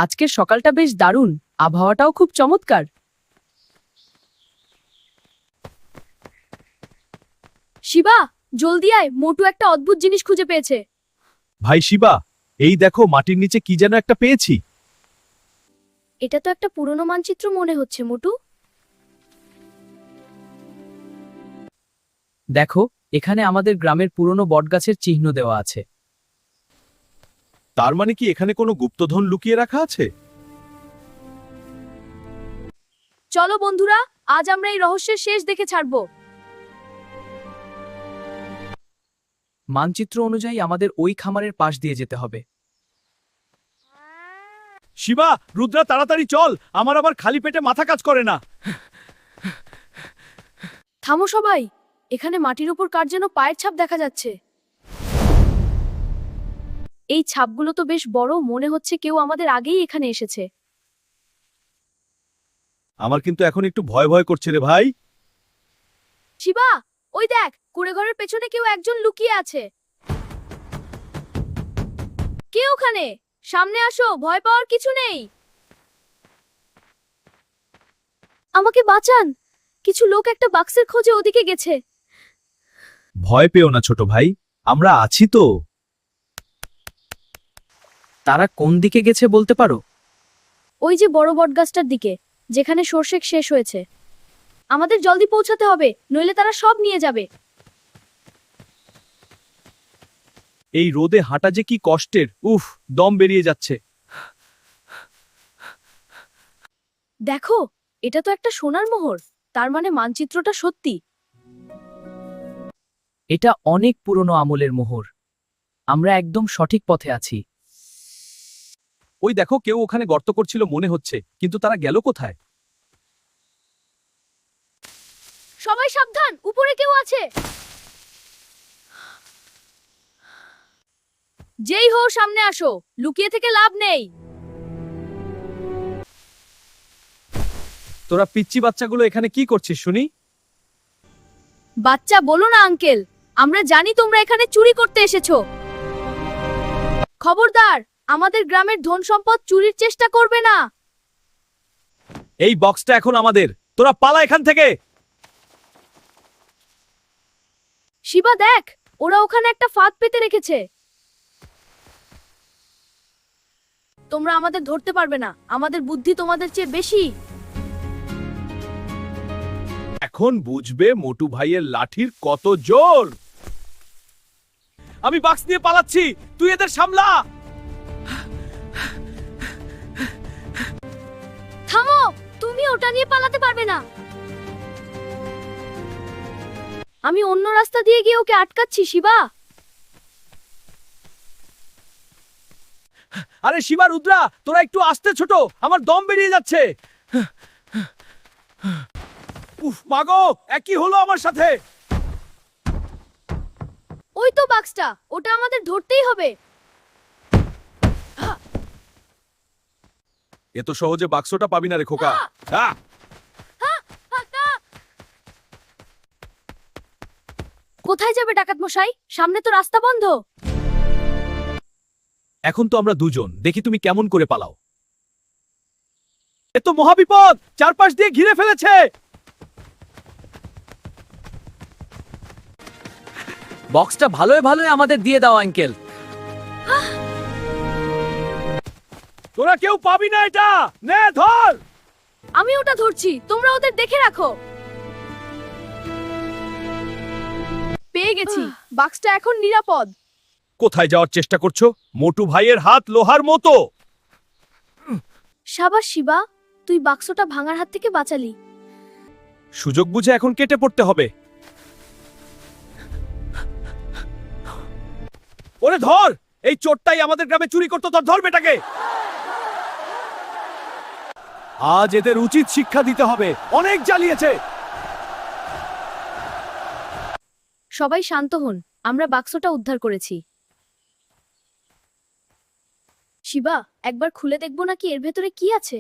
আজকের সকালটা বেশ দারুণ, আবহাওয়াটাও খুব চমৎকার। শিবা, জলদি আয়, মোটু একটা অদ্ভুত জিনিস খুঁজে পেয়েছে। ভাই শিবা, এই দেখো মাটির নিচে কি যেন একটা পেয়েছি। এটা তো একটা পুরনো মানচিত্র মনে হচ্ছে মোটু। দেখো, এখানে আমাদের গ্রামের পুরনো বটগাছের চিহ্ন দেওয়া আছে। তার মানে কি এখানে কোনো গুপ্তধন লুকিয়ে রাখা আছে? চলো বন্ধুরা, আজ আমরা এই রহস্যের শেষ দেখে ছাড়ব। মানচিত্র অনুযায়ী আমাদের ওই খামারের পাশ দিয়ে যেতে হবে। শিবা, রুদ্রা তাড়াতাড়ি চল, আমার আবার খালি পেটে মাথা কাজ করে না। থামো সবাই, এখানে মাটির উপর কার যেন পায়ের ছাপ দেখা যাচ্ছে। এই ছাপগুলো তো বেশ বড়, মনে হচ্ছে কেউ আমাদের আগেই এখানে এসেছে। আমার কিন্তু এখন একটু ভয় ভয় করছে রে ভাই। শিবা, ওই দেখ, কুড়েঘরের পেছনে কেউ একজন লুকিয়ে আছে। কে ওখানে? সামনে আসো, ভয় পাওয়ার কিছু নেই। আমাকে বাঁচান, কিছু লোক একটা বাক্সের খোঁজে ওদিকে গেছে। ভয় পেও না ছোট ভাই, আমরা আছি তো। তারা কোন দিকে গেছে বলতে পারো? ওই যে বড় বটগাছটার দিকে, যেখানে সর্ষে শেষ হয়েছে। আমাদের জলদি পৌঁছাতে হবে, নইলে তারা সব নিয়ে যাবে। এই রোদে হাঁটা যে কি কষ্টের, উফ, দম বেরিয়ে যাচ্ছে। দেখো, এটা তো একটা সোনার মোহর, তার মানে মানচিত্রটা সত্যি। এটা অনেক পুরনো আমলের মোহর। আমরা একদম সঠিক পথে আছি। ওই দেখো, কেউ ওখানে গর্ত করছিল মনে হচ্ছে, কিন্তু তারা গেল কোথায়? সবাই সাবধান, উপরে কেউ আছে। যেই হো, সামনে আসো, লুকিয়ে থেকে লাভ নেই। তোরা পিচ্চি বাচ্চাগুলো এখানে কি করছিস শুনি? বাচ্চা বলো না আঙ্কেল, আমরা জানি তোমরা এখানে চুরি করতে এসেছো। খবরদার, আমাদের গ্রামের ধন সম্পদ চুরির চেষ্টা করবে না। এই বক্সটা এখন আমাদের, তোরা পালা এখান থেকে। শিবা দেখ, ওরা ওখানে একটা ফাঁদ পেতে রেখেছে। তোমরা আমাদের ধরতে পারবে না, আমাদের বুদ্ধি তোমাদের চেয়ে বেশি। এখন বুঝবে মোটু ভাইয়ের লাঠির কত জোর। আমি বাক্স নিয়ে পালাচ্ছি, তুই এদের সামলা। থামো, তুমি ওটা নিয়ে পালাতে পারবে না। আমি অন্য রাস্তা দিয়ে গিয়ে ওকে আটকাচ্ছি। শিবা, আরে শিবা, রুদ্রা, তোরা একটু আস্তে ছোট, আমার দম বেরিয়ে যাচ্ছে। উফ মাগো, একই হলো আমার সাথে। ওই তো বাক্সটা, ওটা আমাদের ধরতেই হবে। এত সহজে বাক্সটা পাবি না রে খোকা। কোথায় যাবে ডাকাত মশাই? সামনে তো রাস্তা বন্ধ। এখন তো আমরা দুজন, দেখি তুমি কেমন করে পালাও। এ তো মহাবিপদ, চারপাশ দিয়ে ঘিরে ফেলেছে। বক্সটা ভালোই ভালোই আমাদের দিয়ে দাও আঙ্কেল। তোরা কেউ পাবি না এটা, নে ধর। আমি ওটা ধরছি, তোমরা ওদের দেখে রাখো। পেয়ে গেছি, বাক্সটা এখন নিরাপদ। কোথায় যাওয়ার চেষ্টা করছো? মোটু ভাইয়ের হাত লোহার মতো। সাবাস শিবা, তুই বাক্সটা ভাঙার হাত থেকে বাঁচালি। সুযোগ বুঝে এখন কেটে পড়তে হবে। ওরে ধর, এই চোরটাই আমাদের গ্রামে চুরি করতো, ধর বেটাকে। আজ এদের উচিত শিক্ষা দিতে হবে, অনেক জ্বালিয়েছে। সবাই শান্ত হন, আমরা বাক্সটা উদ্ধার করেছি। শিবা, একবার খুলে দেখবো নাকি এর ভেতরে কি আছে?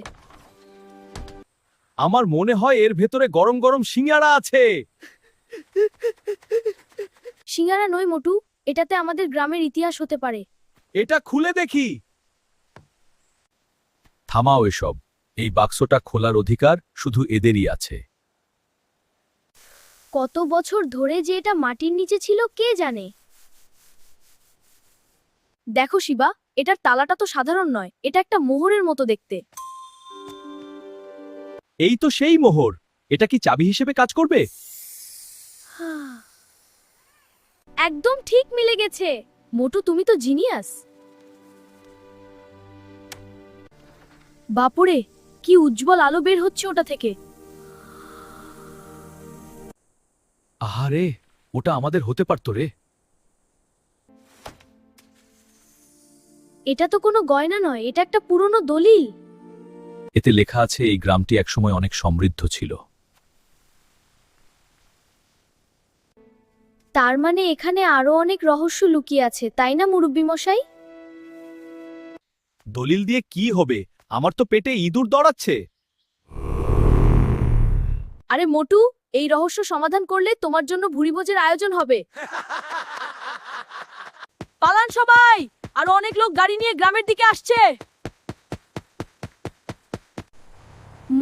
আমার মনে হয় এর ভেতরে গরম গরম সিঙ্গারা আছে। সিঙ্গারা নয় মোটু, এটাতে আমাদের গ্রামের ইতিহাস হতে পারে। এটা খুলে দেখি। থামাও এসব। এই বাক্সটা খোলার অধিকার শুধু এদেরই আছে। কত বছর ধরে যে এটা মাটির নিচে ছিল কে জানে। দেখো শিবা, এটার তালাটা তো সাধারণ নয়, এটা একটা মোহরের মতো দেখতে। এই তো সেই মোহর। এটা কি চাবি হিসেবে কাজ করবে? একদম ঠিক মিলে গেছে। মোটু, তুমি তো জিনিয়াস। বাপুরে, কি উজ্জ্বল আলো বের হচ্ছে ওটা থেকে। আহারে, ওটা আমাদের হতে পারতো রে। এটা তো কোনো গয়না নয়, এটা একটা পুরনো দলিল। এতে লেখা আছে এই গ্রামটি একসময় অনেক সমৃদ্ধ ছিল। তার মানে এখানে আরো অনেক রহস্য লুকিয়ে আছে, তাই না মুরব্বি মশাই? দলিল দিয়ে কি হবে? আমার তো পেটে ইঁদুর দৌড়াচ্ছে। আরে মোটু, এই রহস্য সমাধান করলে তোমার জন্য ভুরিভোজের আয়োজন হবে। পালান সবাই, আরো অনেক লোক গাড়ি নিয়ে গ্রামের দিকে আসছে।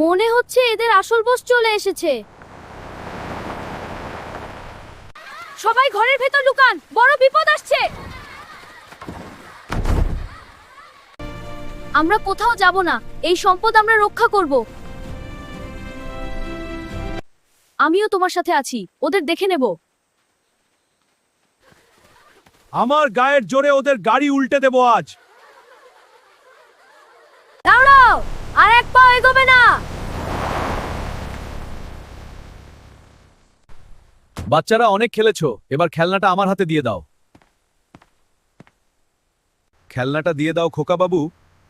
মনে হচ্ছে এদের আসল বস চলে এসেছে। সবাই ঘরের ভেতর লুকান, বড় বিপদ আসছে। আমরা কোথাও যাব না, এই সম্পদ আমরা রক্ষা করব। আমিও তোমার সাথে আছি, ওদের দেখে নেব। আমার গায়ের জোরে ওদের গাড়ি উল্টে দেব আজ। দাঁড়াও, আর এক পা এগোবে না। বাচ্চারা অনেক খেলেছো, এবার খেলনাটা আমার হাতে দিয়ে দাও। খেলনাটা দিয়ে দাও খোকা বাবু।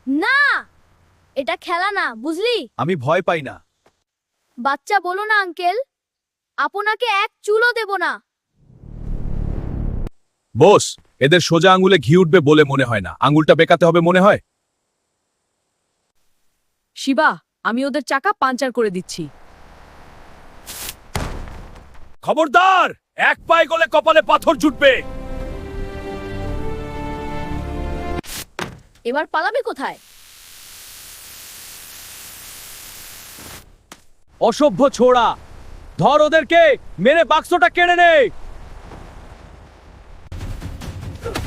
না, এটা খেলা না, বুঝলি? আমি ভয় পাই না। বাচ্চা বলো না আঙ্কেল, আপনাকে এক চুলও দেব না। বস, এদের সোজা আঙ্গুলে ঘি উঠবে বলে মনে হয় না, আঙ্গুলটা বেঁকাতে হবে মনে হয়। শিবা, আমি ওদের চাকা পাঞ্চার করে দিচ্ছি। খবরদার, এক পায়ে গলে কপালে পাথর জুটবে। এবার পালাবে কোথায়? অসভ্য ছোড়া, ধর ওদেরকে, মেরে বাক্সটা কেড়ে নে।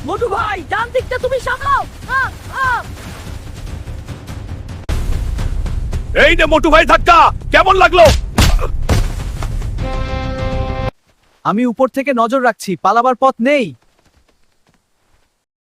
মোটু ভাই, ডান দিকটা তুমি সামলাও। এই নে মোটু ভাই ধাক্কা, কেমন লাগলো? আমি উপর থেকে নজর রাখছি, পালাবার পথ নেই।